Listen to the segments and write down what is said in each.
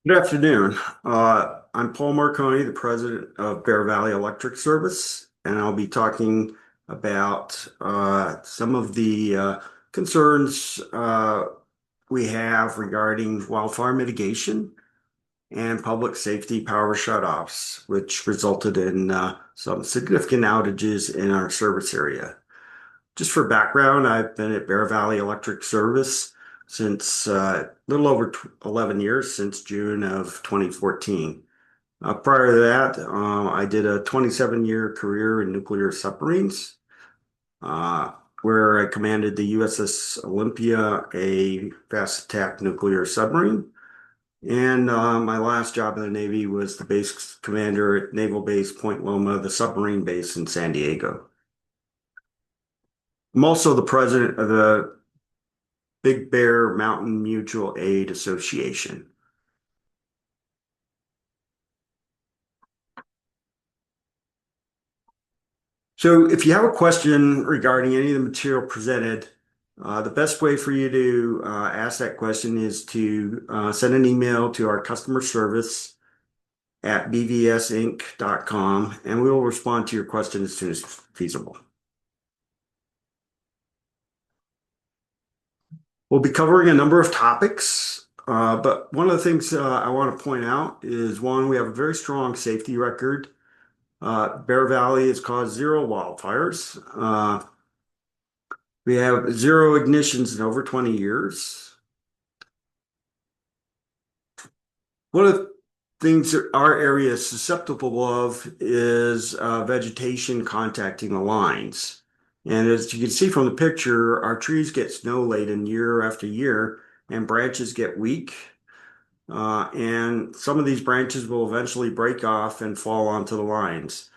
Good afternoon. I'm Paul Marconi, the president of Bear Valley Electric Service, and I'll be talking about some of the concerns we have regarding wildfire mitigation and public safety power shutoffs, which resulted in some significant outages in our service area. Just for background, I've been at Bear Valley Electric Service since a little over 11 years, since June of 2014. Prior to that, I did a 27-year career in nuclear submarines, uh, where I commanded the USS Olympia, a fast attack nuclear submarine. And my last job in the Navy was the base commander at Naval Base Point Loma, the submarine base in San Diego. I'm also the president of the Big Bear Mountain Mutual Aid Association. So if you have a question regarding any of the material presented, the best way for you to ask that question is to send an email to our customer service at bvsinc.com, and we will respond to your question as soon as feasible. We'll be covering a number of topics, but one of the things I want to point out is, one, we have a very strong safety record. Bear Valley has caused zero wildfires. We have zero ignitions in over 20 years. One of the things that our area is susceptible of is vegetation contacting the lines. And as you can see from the picture, our trees get snow laden year after year, and branches get weak. And some of these branches will eventually break off and fall onto the lines.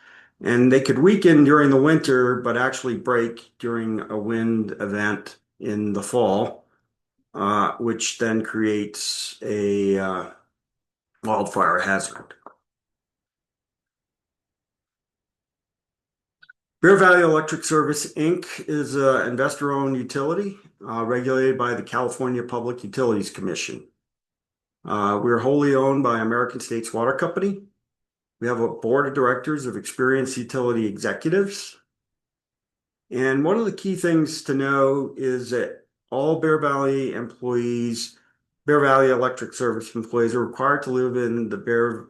And they could weaken during the winter, but actually break during a wind event in the fall, which then creates a wildfire hazard. Bear Valley Electric Service, Inc. is an investor-owned utility regulated by the California Public Utilities Commission. We're wholly owned by American States Water Company. We have a board of directors of experienced utility executives. And one of the key things to know is that all Bear Valley employees, Bear Valley Electric Service employees, are required to live in the Bear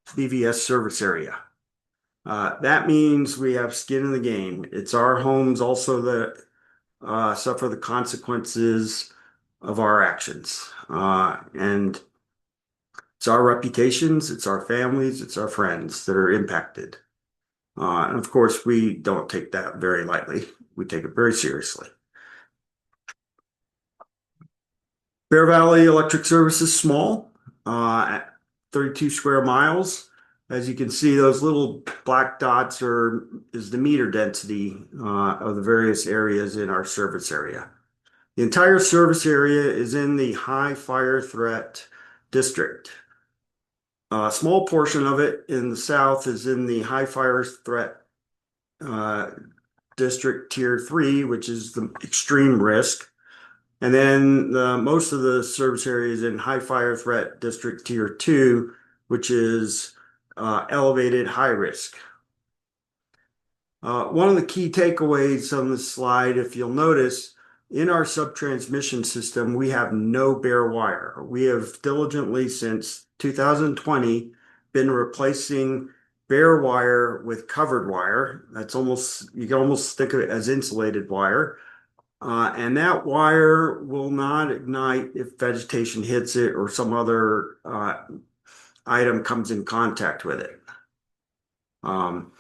BVS service area. That means we have skin in the game. It's our homes also that suffer the consequences of our actions. And it's our reputations, it's our families, it's our friends that are impacted. And of course, we don't take that very lightly. We take it very seriously. Bear Valley Electric Service is small, at 32 square miles. As you can see, those little black dots is the meter density of the various areas in our service area. The entire service area is in the high fire threat district. A small portion of it in the south is in the high fire threat district tier 3, which is the extreme risk. And then most of the service area is in high fire threat district tier 2, which is elevated high risk. One of the key takeaways on this slide, if you'll notice, in our subtransmission system, we have no bare wire. We have diligently, since 2020, been replacing bare wire with covered wire. You can almost think of it as insulated wire. And that wire will not ignite if vegetation hits it or some other item comes in contact with it. And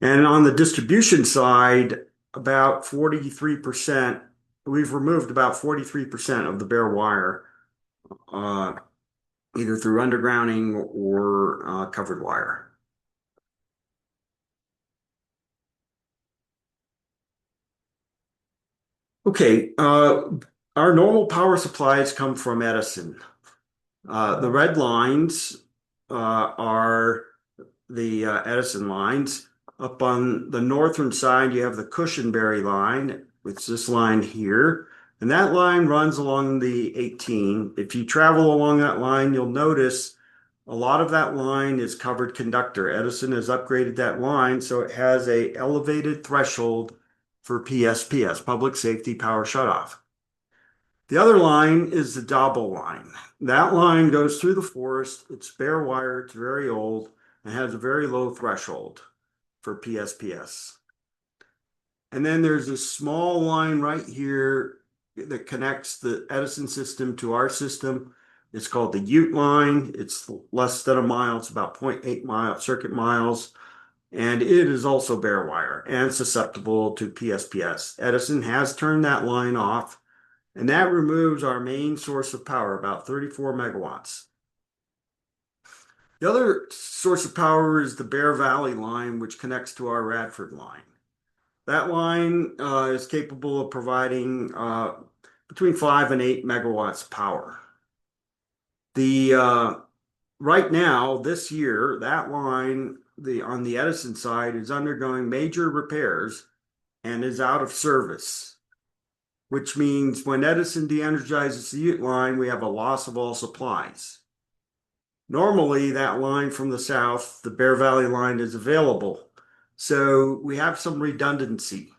on the distribution side, about 43%, we've removed about 43% of the bare wire, either through undergrounding or covered wire. Okay, our normal power supplies come from Edison. The red lines are the Edison lines. Up on the northern side, you have the Cushenberry line, which is this line here. And that line runs along the 18. If you travel along that line, you'll notice A lot of that line is covered conductor. Edison has upgraded that line so it has a elevated threshold for PSPS, public safety power shutoff. The other line is the Dobble line. That line goes through the forest. It's bare wire. It's very old and has a very low threshold for PSPS. And then there's a small line right here that connects the Edison system to our system. It's called the Ute line. It's less than a mile. It's about 0.8 circuit miles. And it is also bare wire and susceptible to PSPS. Edison has turned that line off, and that removes our main source of power, about 34 megawatts. The other source of power is the Bear Valley line, which connects to our Radford line. That line is capable of providing between 5 and 8 megawatts power. Right now, this year, that line on the Edison side is undergoing major repairs and is out of service, which means when Edison de-energizes the Ute line, we have a loss of all supplies. Normally, that line from the south, the Bear Valley line, is available. So we have some redundancy.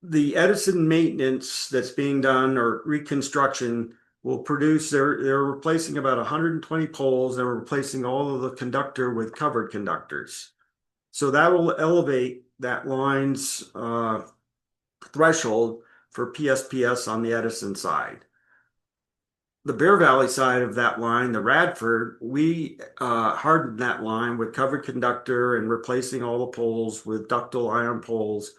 The Edison maintenance that's being done or reconstruction will produce, they're replacing about 120 poles. They're replacing all of the conductor with covered conductors. So that will elevate that line's threshold for PSPS on the Edison side. The Bear Valley side of that line, the Radford, we hardened that line with covered conductor and replacing all the poles with ductile iron poles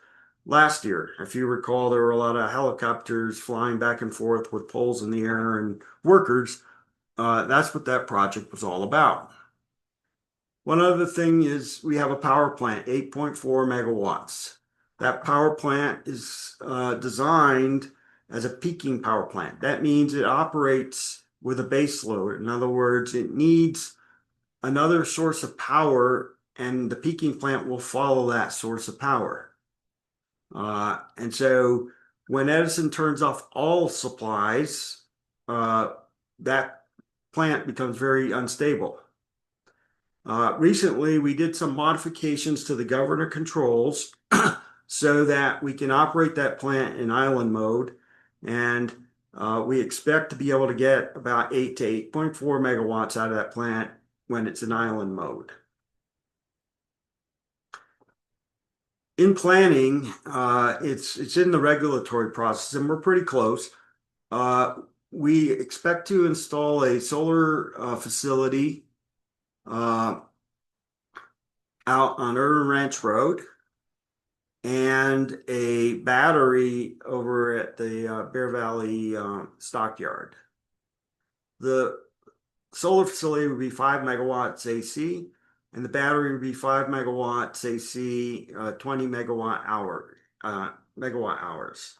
last year. If you recall, there were a lot of helicopters flying back and forth with poles in the air and workers. That's what that project was all about. One other thing is we have a power plant, 8.4 megawatts. That power plant is designed as a peaking power plant. That means it operates with a base load. In other words, it needs another source of power, and the peaking plant will follow that source of power. And so when Edison turns off all supplies, that plant becomes very unstable. Recently, we did some modifications to the governor controls so that we can operate that plant in island mode. And we expect to be able to get about 8 to 8.4 megawatts out of that plant when it's in island mode. In planning, it's in the regulatory process, and we're pretty close. We expect to install a solar facility out on Urban Ranch Road and a battery over at the Bear Valley Stockyard. The solar facility would be 5 megawatts AC, and the battery would be 5 megawatts AC, 20 megawatt hours.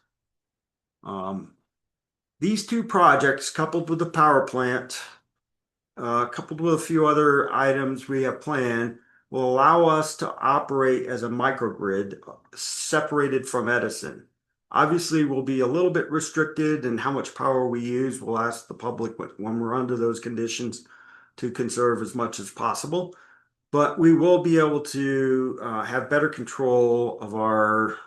These two projects, coupled with the power plant, coupled with a few other items we have planned, will allow us to operate as a microgrid separated from Edison. Obviously, we'll be a little bit restricted in how much power we use. We'll ask the public when we're under those conditions to conserve as much as possible. But we will be able to have better control of our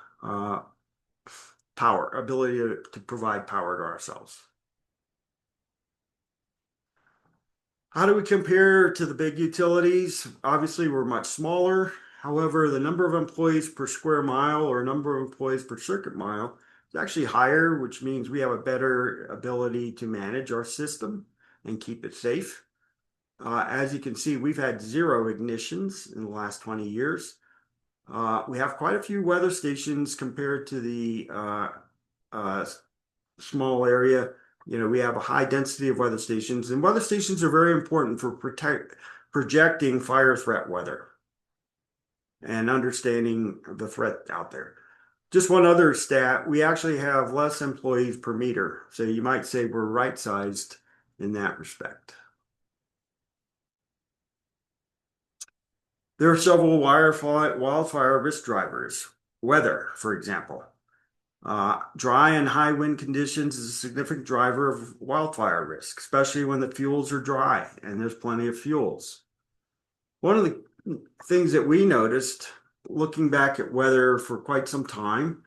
power, ability to provide power to ourselves. How do we compare to the big utilities? Obviously, we're much smaller. However, the number of employees per square mile or number of employees per circuit mile is actually higher, which means we have a better ability to manage our system and keep it safe. As you can see, we've had 0 ignitions in the last 20 years. We have quite a few weather stations compared to the small area. You know, we have a high density of weather stations, and weather stations are very important for projecting fire threat weather and understanding the threat out there. Just one other stat, we actually have less employees per meter. So you might say we're right-sized in that respect. There are several wildfire risk drivers. Weather, for example. Dry and high wind conditions is a significant driver of wildfire risk, especially when the fuels are dry and there's plenty of fuels. One of the things that we noticed looking back at weather for quite some time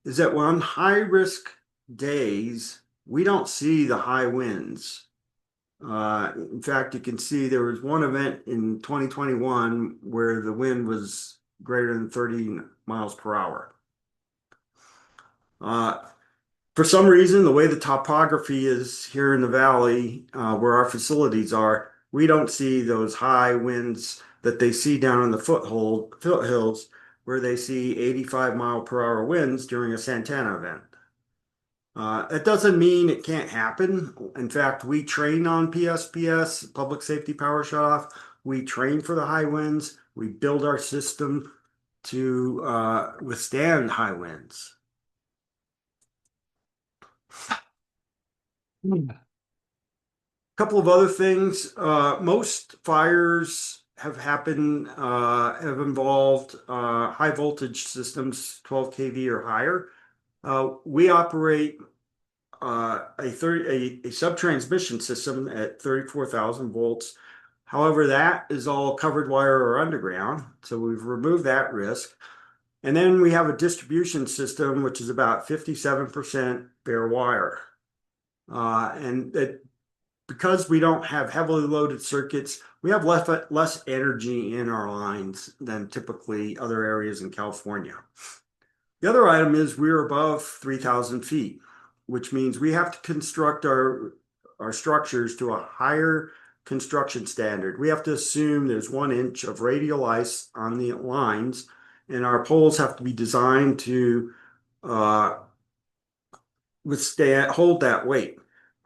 is that on high risk days, we don't see the high winds. In fact, you can see there was one event in 2021 where the wind was greater than 30 miles per hour. Uh, for some reason, the way the topography is here in the valley, where our facilities are, we don't see those high winds that they see down in the foothills, where they see 85-mile-per-hour winds during a Santana event. It doesn't mean it can't happen. In fact, we train on PSPS, Public Safety Power Shutoff. We train for the high winds. We build our system to withstand high winds. A couple of other things. Most fires have involved high voltage systems, 12 kV or higher. We operate a sub-transmission system at 34,000 volts. However, that is all covered wire or underground, so we've removed that risk. And then we have a distribution system, which is about 57% bare wire. Because we don't have heavily loaded circuits, we have less energy in our lines than typically other areas in California. The other item is we're above 3,000 feet, which means we have to construct our structures to a higher construction standard. We have to assume there's 1 inch of radial ice on the lines, and our poles have to be designed to hold that weight.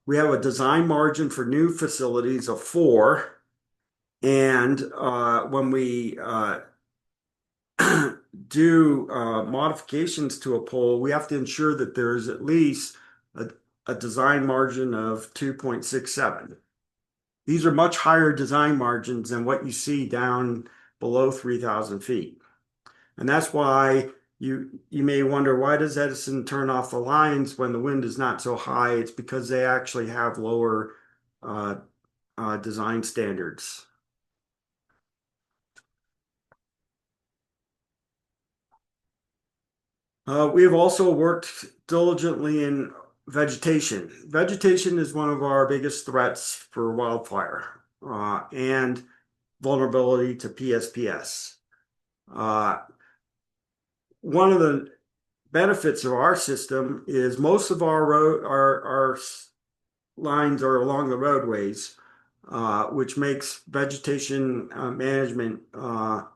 We have a design margin for new facilities of 4, and when we do modifications to a pole, we have to ensure that there's at least a design margin of 2.67. These are much higher design margins than what you see down below 3,000 feet. And that's why you may wonder, why does Edison turn off the lines when the wind is not so high? It's because they actually have lower design standards. We have also worked diligently in vegetation. Vegetation is one of our biggest threats for wildfire and vulnerability to PSPS. One of the benefits of our system is most of our lines are along the roadways, which makes vegetation management a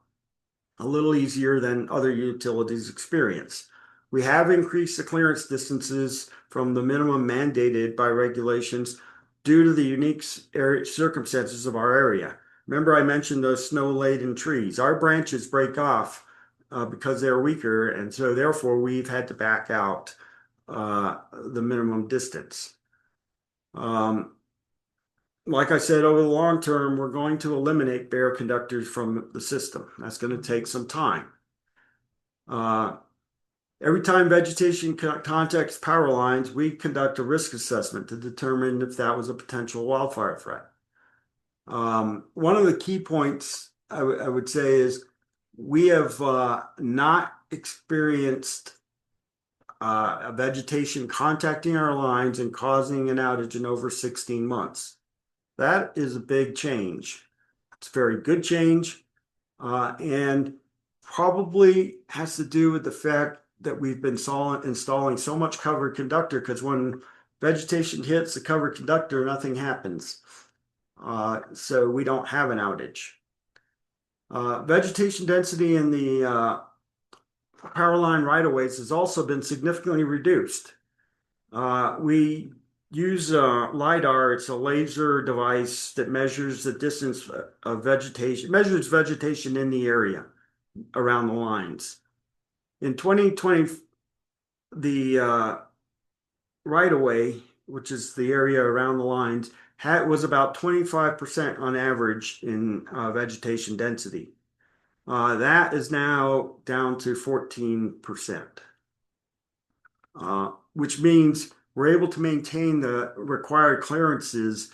little easier than other utilities experience. We have increased the clearance distances from the minimum mandated by regulations due to the unique circumstances of our area. Remember, I mentioned those snow-laden trees. Our branches break off because they're weaker, and so therefore we've had to back out the minimum distance. Like I said, over the long term, we're going to eliminate bare conductors from the system. That's going to take some time. Every time vegetation contacts power lines, we conduct a risk assessment to determine if that was a potential wildfire threat. One of the key points I would say is we have not experienced a vegetation contacting our lines and causing an outage in over 16 months. That is a big change. It's a very good change, and probably has to do with the fact that we've been installing so much covered conductor, because when vegetation hits the covered conductor, nothing happens. So we don't have an outage. Vegetation density in the power line right-of-ways has also been significantly reduced. We use LiDAR. It's a laser device that measures the distance of vegetation, measures vegetation in the area around the lines. In 2020, the right-of-way, which is the area around the lines, was about 25% on average in vegetation density. That is now down to 14%. which means we're able to maintain the required clearances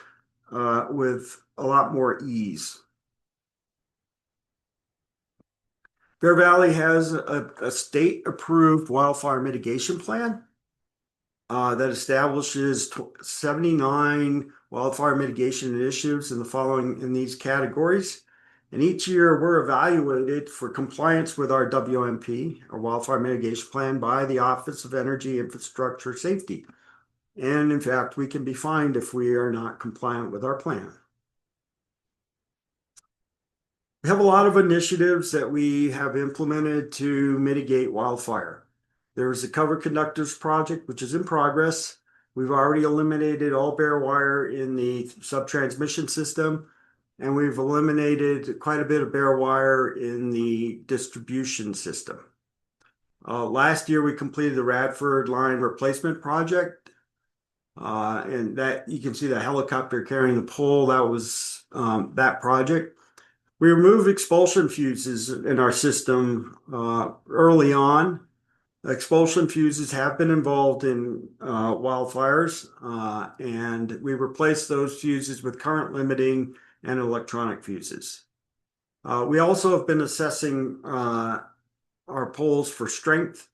with a lot more ease. Bear Valley has a state-approved wildfire mitigation plan that establishes 79 wildfire mitigation initiatives in these categories. And each year we're evaluated for compliance with our WMP, our Wildfire Mitigation Plan, by the Office of Energy Infrastructure Safety. And in fact, we can be fined if we are not compliant with our plan. We have a lot of initiatives that we have implemented to mitigate wildfire. There's the Cover Conductors project, which is in progress. We've already eliminated all bare wire in the sub-transmission system, and we've eliminated quite a bit of bare wire in the distribution system. Last year, we completed the Radford line replacement project, and that you can see the helicopter carrying the pole. That was that project. We removed expulsion fuses in our system early on. Expulsion fuses have been involved in wildfires, and we replaced those fuses with current limiting and electronic fuses. We also have been assessing our poles for strength.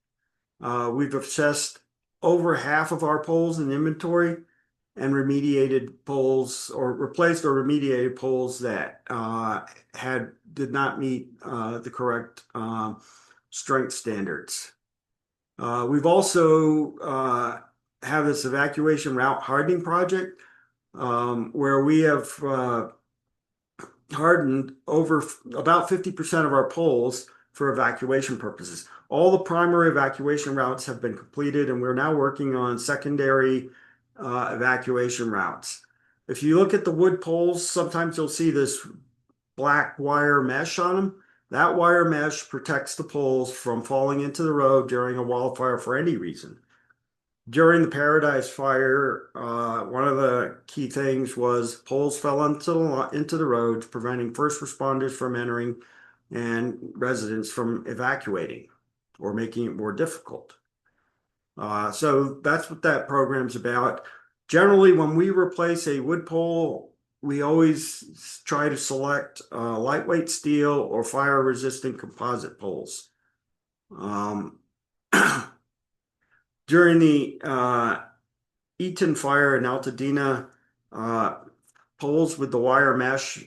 We've assessed over half of our poles in inventory and remediated poles or replaced or remediated poles that did not meet the correct strength standards. We've also have this evacuation route hardening project where we have hardened over about 50% of our poles for evacuation purposes. All the primary evacuation routes have been completed, and we're now working on secondary evacuation routes. If you look at the wood poles, sometimes you'll see this black wire mesh on them. That wire mesh protects the poles from falling into the road during a wildfire for any reason. During the Paradise Fire, one of the key things was poles fell into the roads, preventing first responders from entering and residents from evacuating or making it more difficult. So that's what that program's about. Generally, when we replace a wood pole, we always try to select lightweight steel or fire-resistant composite poles. During the Eaton fire in Altadena, poles with the wire mesh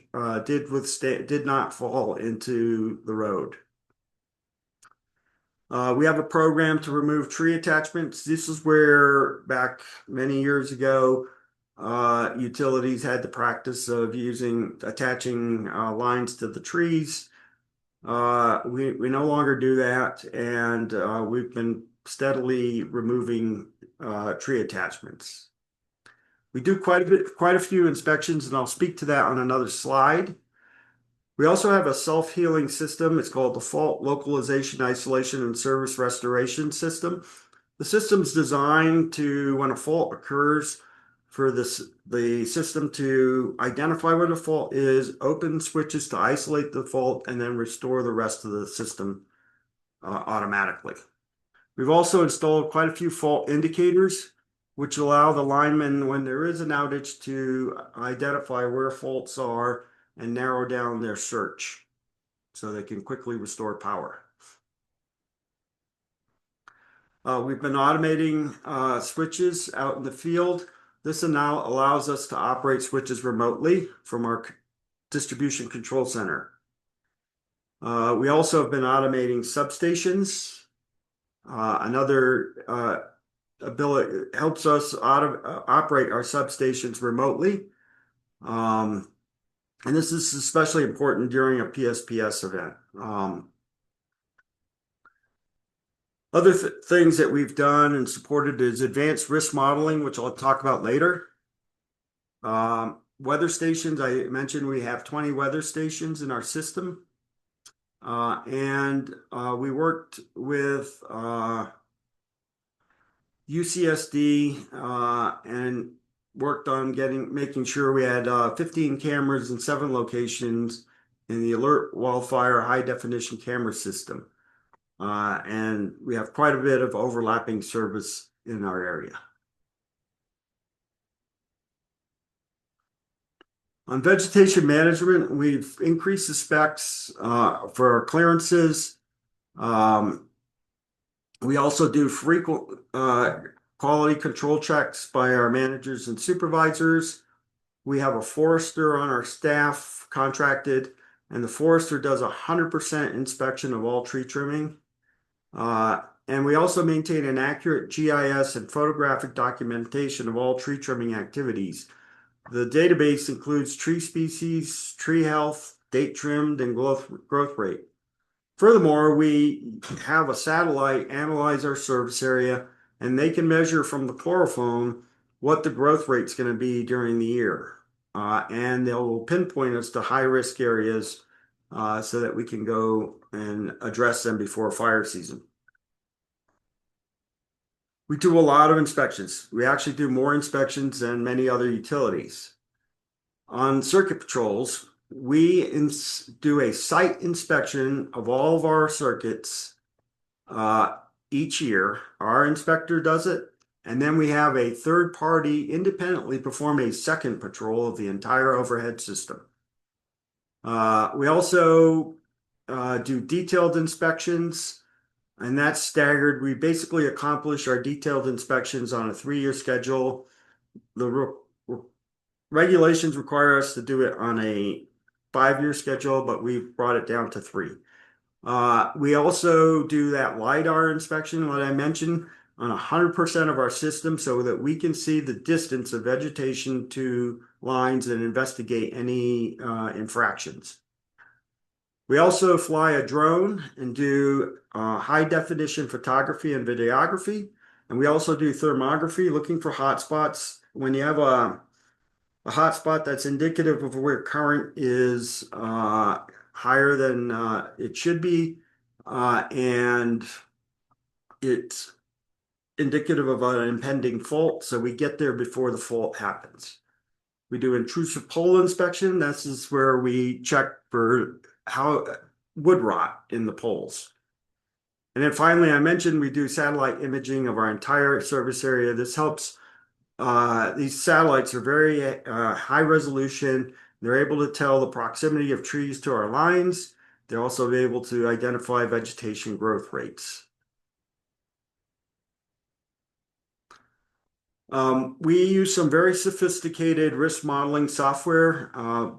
did not fall into the road. We have a program to remove tree attachments. This is where back many years ago, utilities had the practice of attaching lines to the trees. We no longer do that, and we've been steadily removing tree attachments. We do quite a few inspections, and I'll speak to that on another slide. We also have a self-healing system. It's called the Fault Localization, Isolation, and Service Restoration System. The system's designed to, when a fault occurs, for the system to identify where the fault is, open switches to isolate the fault, and then restore the rest of the system automatically. We've also installed quite a few fault indicators, which allow the linemen, when there is an outage, to identify where faults are and narrow down their search so they can quickly restore power. We've been automating switches out in the field. This now allows us to operate switches remotely from our distribution control center. We also have been automating substations. Another ability helps us operate our substations remotely. And this is especially important during a PSPS event. Other things that we've done and supported is advanced risk modeling, which I'll talk about later. Weather stations, I mentioned we have 20 weather stations in our system. And we worked with UCSD and worked on making sure we had 15 cameras in 7 locations in the Alert Wildfire high definition camera system. and we have quite a bit of overlapping service in our area. On vegetation management, we've increased the specs for our clearances. Um, we also do frequent quality control checks by our managers and supervisors. We have a forester on our staff contracted, and the forester does 100% inspection of all tree trimming. And we also maintain an accurate GIS and photographic documentation of all tree trimming activities. The database includes tree species, tree health, date trimmed, and growth rate. Furthermore, we have a satellite analyze our service area, and they can measure from the chlorophone what the growth rate is going to be during the year. And they'll pinpoint us to high risk areas so that we can go and address them before fire season. We do a lot of inspections. We actually do more inspections than many other utilities. On circuit patrols, we do a site inspection of all of our circuits each year. Our inspector does it, and then we have a third party independently perform a second patrol of the entire overhead system. We also do detailed inspections, and that's staggered. We basically accomplish our detailed inspections on a 3-year schedule. The regulations require us to do it on a 5-year schedule, but we've brought it down to 3. We also do that LiDAR inspection, what I mentioned, on 100% of our system so that we can see the distance of vegetation to lines and investigate any infractions. We also fly a drone and do high definition photography and videography. And we also do thermography, looking for hotspots. When you have a hotspot that's indicative of where current is higher than it should be, and it's indicative of an impending fault, so we get there before the fault happens. We do intrusive pole inspection. This is where we check for wood rot in the poles. And then finally, I mentioned we do satellite imaging of our entire service area. This helps. These satellites are very high resolution. They're able to tell the proximity of trees to our lines. They're also able to identify vegetation growth rates. We use some very sophisticated risk modeling software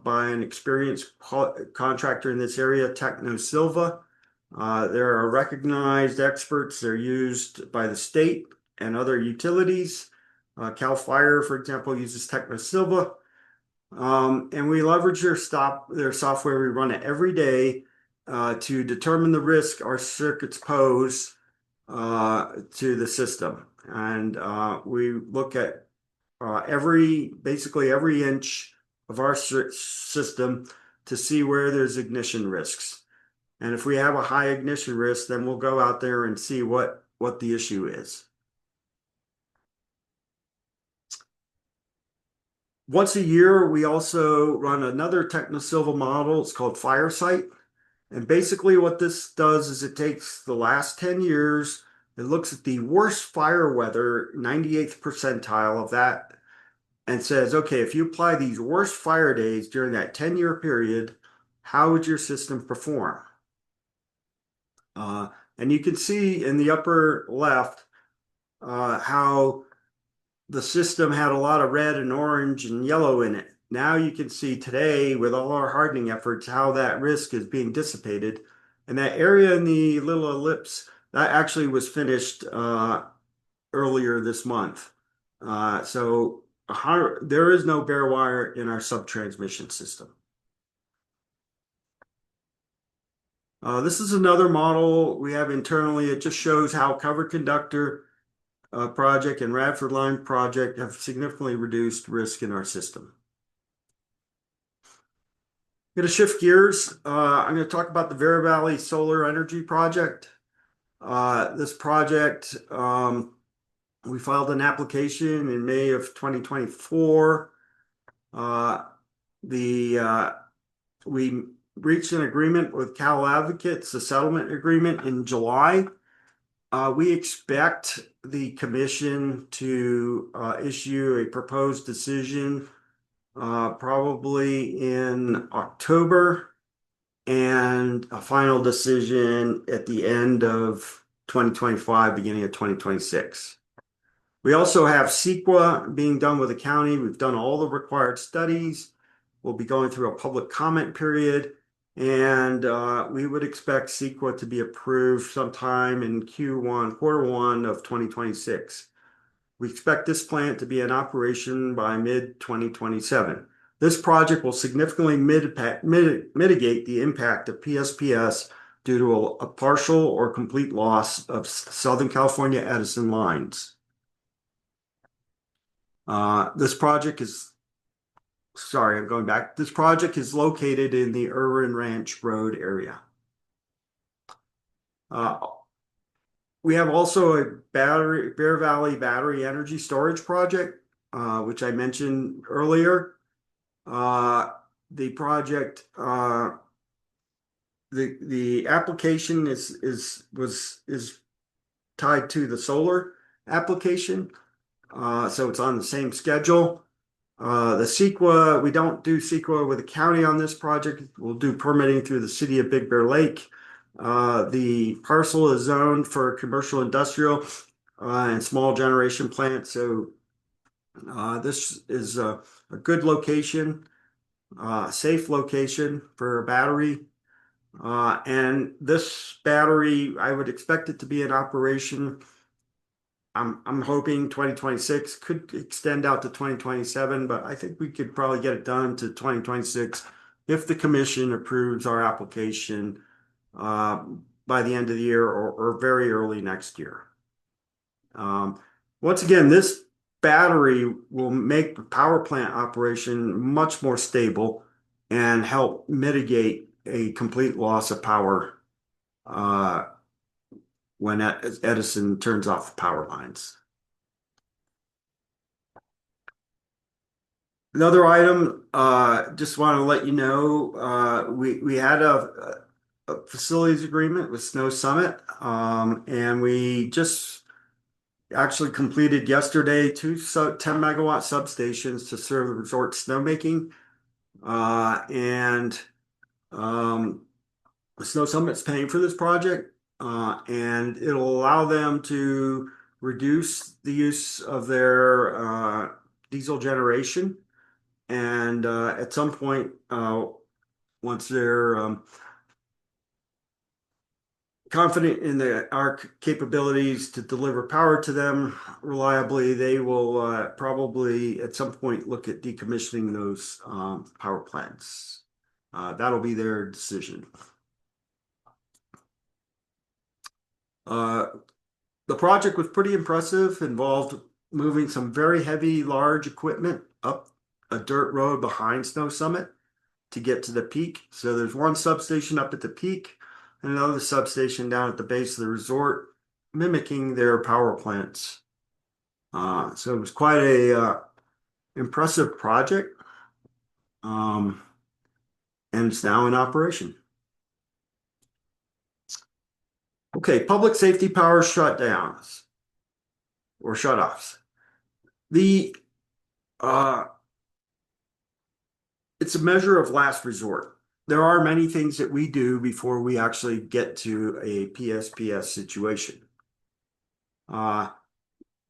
by an experienced contractor in this area, Techno Silva. They're recognized experts. They're used by the state and other utilities. Cal Fire, for example, uses Techno Silva. And we leverage their software. We run it every day to determine the risk our circuits pose to the system. And we look at basically every inch of our system to see where there's ignition risks. And if we have a high ignition risk, then we'll go out there and see what the issue is. Once a year, we also run another Technosilva model. It's called Firesight. And basically what this does is it takes the last 10 years, it looks at the worst fire weather, 98th percentile of that, and says, okay, if you apply these worst fire days during that 10-year period, how would your system perform? And you can see in the upper left how the system had a lot of red and orange and yellow in it. Now you can see today with all our hardening efforts how that risk is being dissipated. And that area in the little ellipse, that actually was finished earlier this month. So there is no bare wire in our subtransmission system. This is another model we have internally. It just shows how covered conductor project and Radford Line project have significantly reduced risk in our system. I'm going to shift gears. I'm going to talk about the Bear Valley Solar Energy Project. This project, we filed an application in May of 2024. We reached an agreement with Cal Advocates, a settlement agreement in July. We expect the commission to issue a proposed decision probably in October and a final decision at the end of 2025, beginning of 2026. We also have CEQA being done with the county. We've done all the required studies. We'll be going through a public comment period, and we would expect CEQA to be approved sometime in quarter one of 2026. We expect this plant to be in operation by mid-2027. This project will significantly mitigate the impact of PSPS due to a partial or complete loss of Southern California Edison lines. This project is located in the Irwin Ranch Road area. We have also a Bear Valley battery energy storage project, which I mentioned earlier. The project, the application is tied to the solar application, so it's on the same schedule. The CEQA, we don't do CEQA with the county on this project. We'll do permitting through the city of Big Bear Lake. The parcel is zoned for commercial, industrial, and small generation plants. So this is a good location, safe location for a battery. And this battery, I would expect it to be in operation. I'm hoping 2026, could extend out to 2027, but I think we could probably get it done to 2026 if the commission approves our application by the end of the year or very early next year. Once again, this battery will make the power plant operation much more stable and help mitigate a complete loss of power when Edison turns off the power lines. Another item, just want to let you know, we had a facilities agreement with Snow Summit, and we just actually completed yesterday 2 10-megawatt substations to serve the resort snowmaking. Snow Summit's paying for this project, and it'll allow them to reduce the use of their diesel generation. And at some point, once they're confident in our capabilities to deliver power to them reliably, they will probably at some point look at decommissioning those power plants. That'll be their decision. The project was pretty impressive, involved moving some very heavy, large equipment up a dirt road behind Snow Summit to get to the peak. So there's one substation up at the peak and another substation down at the base of the resort, mimicking their power plants. So it was quite a impressive project, and it's now in operation. Okay, public safety power shutdowns or shutoffs. It's a measure of last resort. There are many things that we do before we actually get to a PSPS situation. Our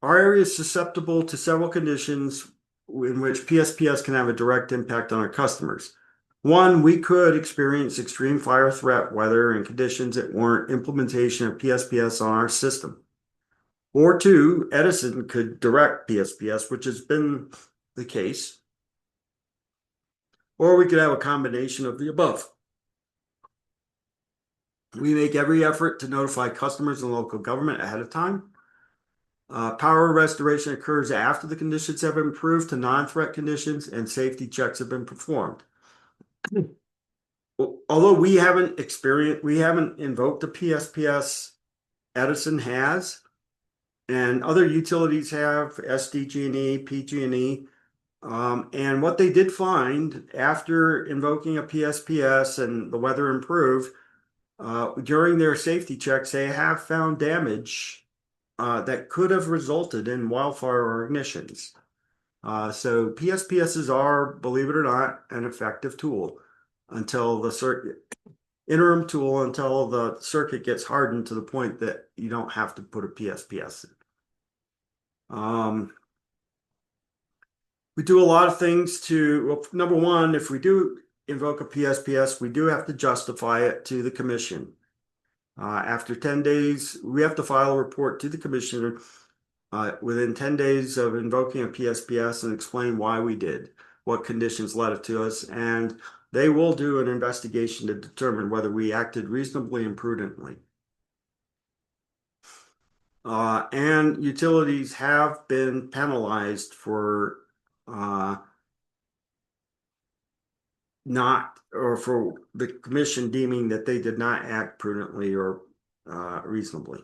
area is susceptible to several conditions in which PSPS can have a direct impact on our customers. One, we could experience extreme fire threat weather and conditions that warrant implementation of PSPS on our system. Or two, Edison could direct PSPS, which has been the case. Or we could have a combination of the above. We make every effort to notify customers and local government ahead of time. Power restoration occurs after the conditions have improved to non-threat conditions and safety checks have been performed. Although we haven't invoked the PSPS, Edison has, and other utilities have, SDG&E, PG&E. And what they did find after invoking a PSPS and the weather improved, during their safety checks, they have found damage that could have resulted in wildfire or ignitions. So PSPSs are, believe it or not, an effective tool until the interim tool until the circuit gets hardened to the point that you don't have to put a PSPS in. We do a lot of things to, well, number one, if we do invoke a PSPS, we do have to justify it to the commission. After 10 days, we have to file a report to the commissioner within 10 days of invoking a PSPS and explain why we did, what conditions led it to us, and they will do an investigation to determine whether we acted reasonably and prudently. And utilities have been penalized for not, or for the commission deeming that they did not act prudently or reasonably.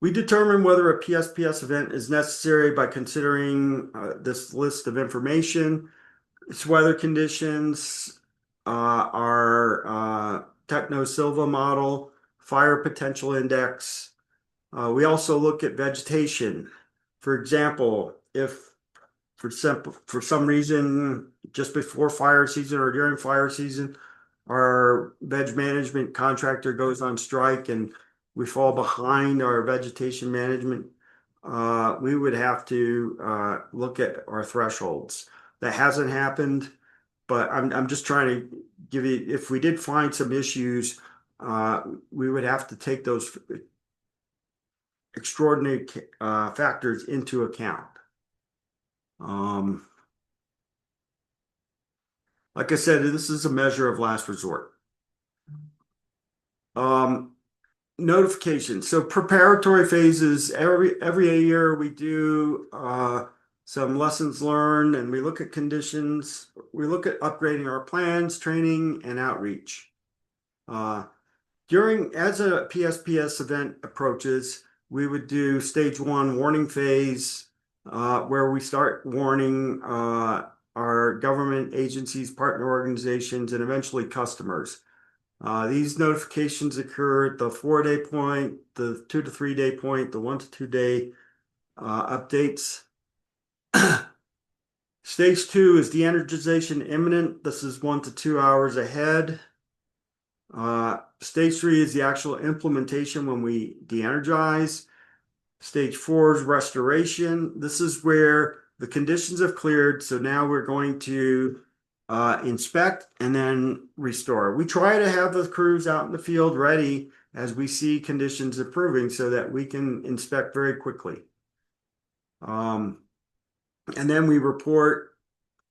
We determine whether a PSPS event is necessary by considering this list of information, its weather conditions, our Techno-Silva model, fire potential index. We also look at vegetation. For example, if for some reason, just before fire season or during fire season, our veg management contractor goes on strike and we fall behind our vegetation management, we would have to look at our thresholds. That hasn't happened, but I'm just trying to give you, if we did find some issues, we would have to take those extraordinary factors into account. Like I said, this is a measure of last resort. Notification. So preparatory phases, every year we do some lessons learned and we look at conditions. We look at upgrading our plans, training, and outreach. As a PSPS event approaches, we would do stage 1 warning phase, where we start warning our government agencies, partner organizations, and eventually customers. These notifications occur at the 4-day point, the 2 to 3 day point, the 1 to 2 day updates. Stage 2 is de-energization imminent. This is 1 to 2 hours ahead. Stage 3 is the actual implementation when we de-energize. Stage 4 is restoration. This is where the conditions have cleared, so now we're going to inspect and then restore. We try to have the crews out in the field ready as we see conditions improving so that we can inspect very quickly. And then we report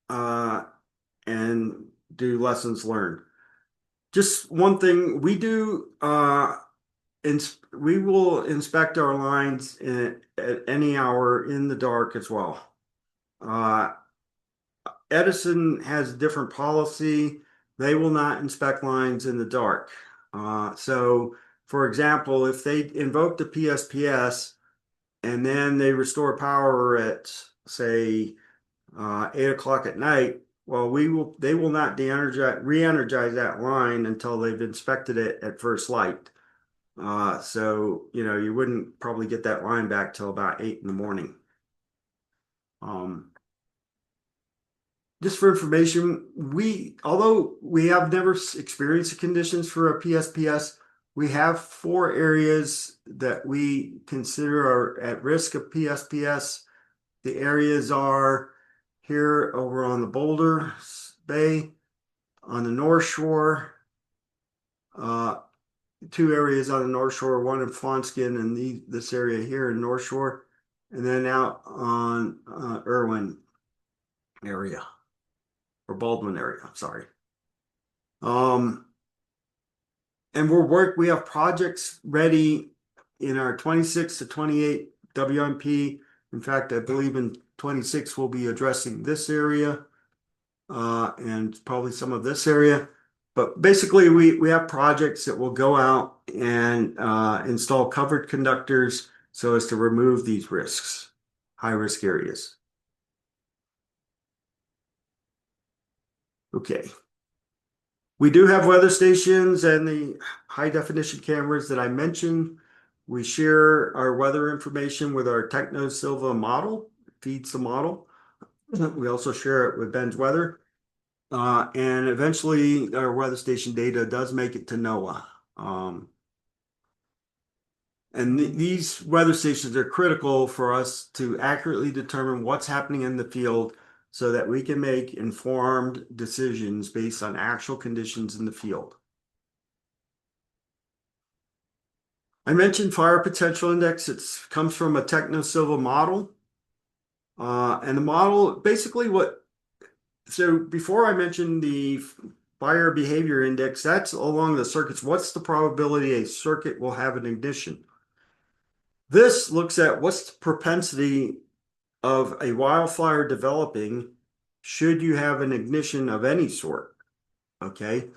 and do lessons learned. Just one thing, we do we will inspect our lines at any hour in the dark as well. Edison has a different policy. They will not inspect lines in the dark. So, for example, if they invoke the PSPS and then they restore power at, say, 8 o'clock at night, well, they will not re-energize that line until they've inspected it at first light. So, you wouldn't probably get that line back till about 8 in the morning. Just for information, although we have never experienced the conditions for a PSPS, we have 4 areas that we consider are at risk of PSPS. The areas are here over on the Boulder Bay, on the North Shore, 2 areas on the North Shore, one in Fawnskin and this area here in North Shore, and then out on Irwin area. Or Baldwin area, I'm sorry. And we have projects ready in our 26 to 28 WMP. In fact, I believe in 26 we'll be addressing this area and probably some of this area. But basically, we have projects that will go out and install covered conductors so as to remove these risks, high risk areas. Okay. We do have weather stations and the high definition cameras that I mentioned. We share our weather information with our Techno Silva model, feeds the model. We also share it with Ben's Weather. And eventually our weather station data does make it to NOAA. And these weather stations are critical for us to accurately determine what's happening in the field so that we can make informed decisions based on actual conditions in the field. I mentioned fire potential index. It comes from a techno-civil model. And the model basically so before I mentioned the fire behavior index, that's along the circuits. What's the probability a circuit will have an ignition? This looks at what's the propensity of a wildfire developing should you have an ignition of any sort. Okay.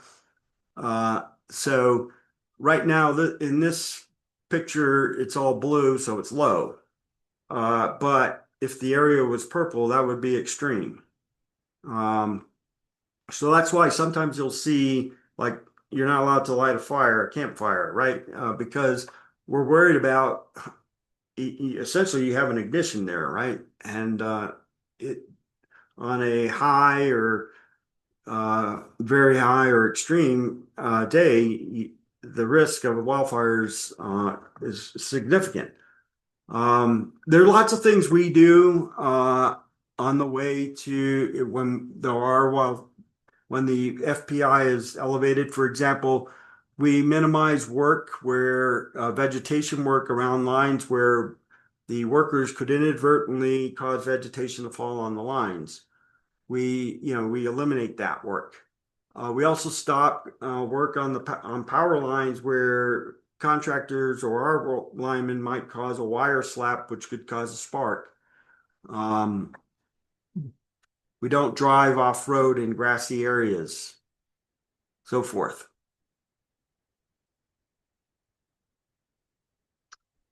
So right now in this picture, it's all blue, so it's low. But if the area was purple, that would be extreme. So that's why sometimes you'll see like you're not allowed to light a campfire, right? Because we're worried about essentially you have an ignition there, right? And it on a high or very high or extreme day, the risk of wildfires is significant. There are lots of things we do on the way to when the FPI is elevated. For example, we minimize work where vegetation work around lines where the workers could inadvertently cause vegetation to fall on the lines. We eliminate that work. We also stop work on power lines where contractors or our linemen might cause a wire slap, which could cause a spark. We don't drive off-road in grassy areas, so forth.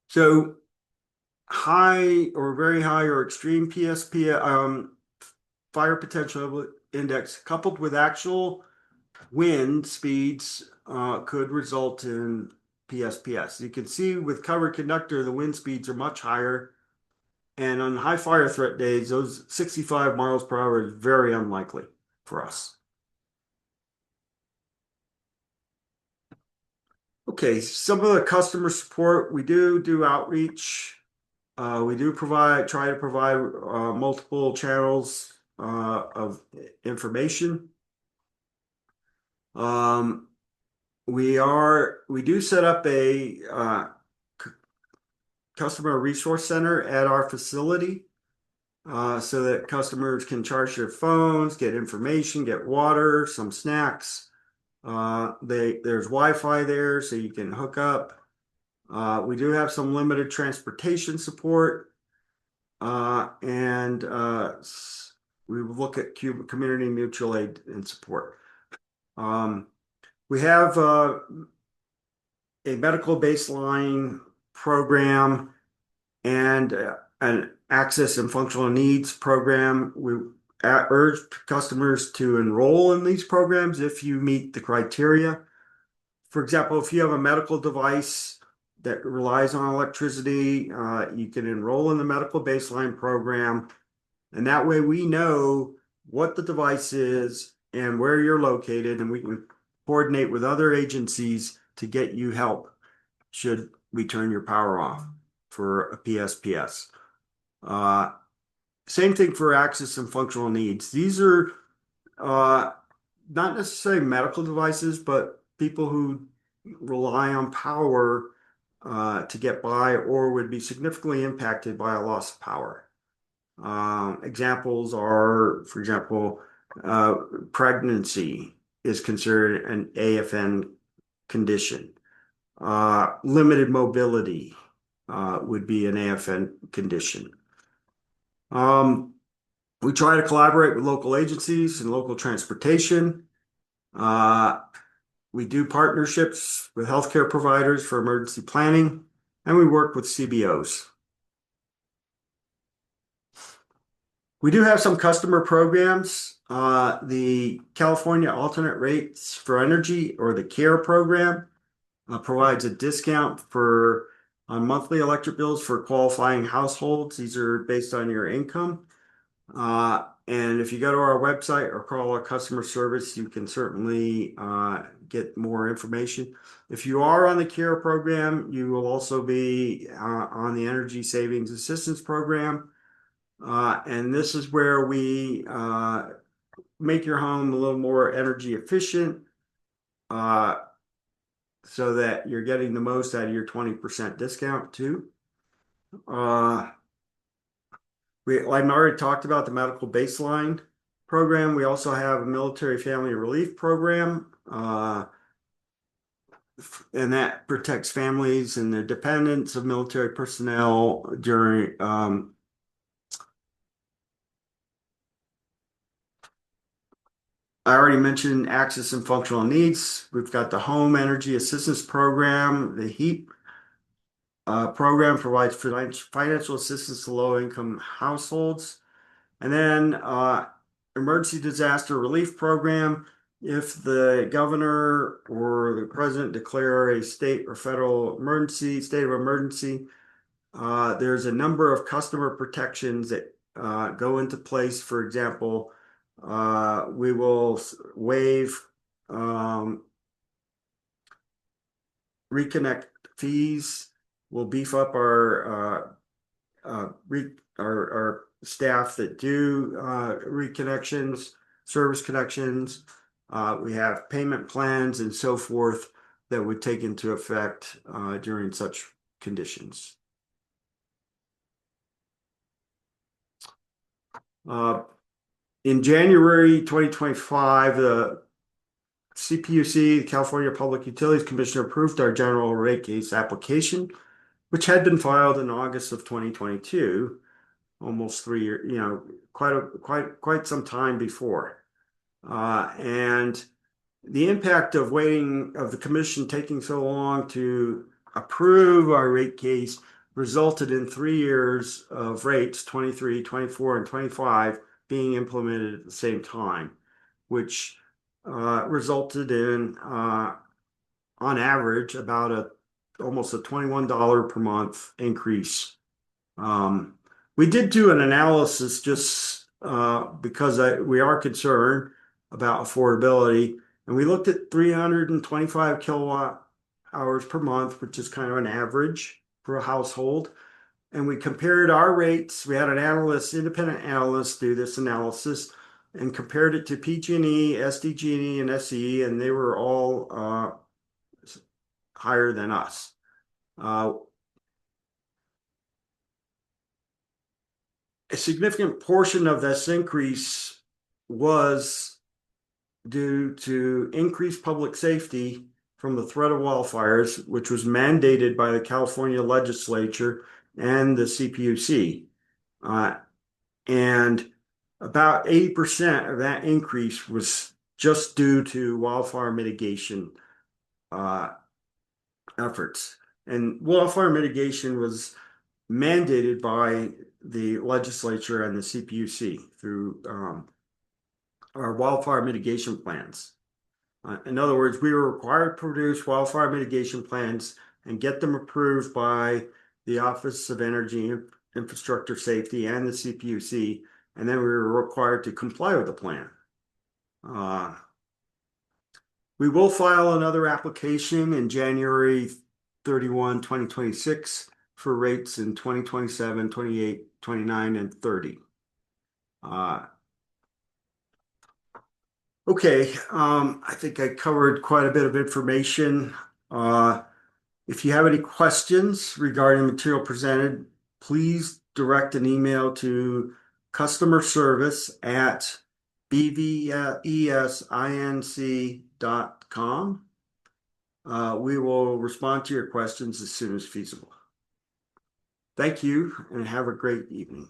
So high or very high or extreme PSP, fire potential index coupled with actual wind speeds could result in PSPS. You can see with covered conductor, the wind speeds are much higher. And on high fire threat days, those 65 miles per hour is very unlikely for us. Okay, some of the customer support, we do outreach. We do try to provide multiple channels of information. We do set up a customer resource center at our facility so that customers can charge their phones, get information, get water, some snacks. There's Wi-Fi there, so you can hook up. We do have some limited transportation support, and we look at community mutual aid and support. We have a medical baseline program and an access and functional needs program. We urge customers to enroll in these programs if you meet the criteria. For example, if you have a medical device that relies on electricity, you can enroll in the medical baseline program. And that way we know what the device is and where you're located, and we can coordinate with other agencies to get you help should we turn your power off for a PSPS. Same thing for access and functional needs. These are not necessarily medical devices, but people who rely on power to get by or would be significantly impacted by a loss of power. Examples are, for example, pregnancy is considered an AFN condition. Limited mobility would be an AFN condition. We try to collaborate with local agencies and local transportation. We do partnerships with healthcare providers for emergency planning, and we work with CBOs. We do have some customer programs. The California Alternate Rates for Energy, or the CARE program, provides a discount for on monthly electric bills for qualifying households. These are based on your income. And if you go to our website or call our customer service, you can certainly get more information. If you are on the CARE program, you will also be on the Energy Savings Assistance Program. And this is where we make your home a little more energy efficient, uh, so that you're getting the most out of your 20% discount too. Like I already talked about the medical baseline program. We also have a military family relief program, and that protects families and the dependents of military personnel during I already mentioned access and functional needs. We've got the Home Energy Assistance Program. The HEAP program provides financial assistance to low-income households. And then Emergency Disaster Relief Program. If the governor or the president declare a state or federal emergency, state of emergency, there's a number of customer protections that go into place. For example, we will waive reconnect fees. We'll beef up our staff that do reconnections, service connections. We have payment plans and so forth that would take into effect during such conditions. In January 2025, the CPUC, the California Public Utilities Commission, approved our general rate case application, which had been filed in August of 2022, almost 3 years, quite some time before. And the impact of the commission taking so long to approve our rate case resulted in 3 years of rates, 23, 24, and 25, being implemented at the same time, which resulted in, on average, about almost a $21 per month increase. We did do an analysis just because we are concerned about affordability, and we looked at 325 kilowatt hours per month, which is kind of an average for a household. And we compared our rates. We had an independent analyst do this analysis and compared it to PG&E, SDG&E, and SCE, and they were all higher than us. A significant portion of this increase was due to increased public safety from the threat of wildfires, which was mandated by the California legislature and the CPUC. And about 80% of that increase was just due to wildfire mitigation efforts. And wildfire mitigation was mandated by the legislature and the CPUC through our wildfire mitigation plans. In other words, we were required to produce wildfire mitigation plans and get them approved by the Office of Energy Infrastructure Safety and the CPUC, and then we were required to comply with the plan. We will file another application in January 31, 2026 for rates in 2027, 28, 29, and 30. Okay, I think I covered quite a bit of information. If you have any questions regarding the material presented, please direct an email to customer service at bvesinc.com. We will respond to your questions as soon as feasible. Thank you and have a great evening.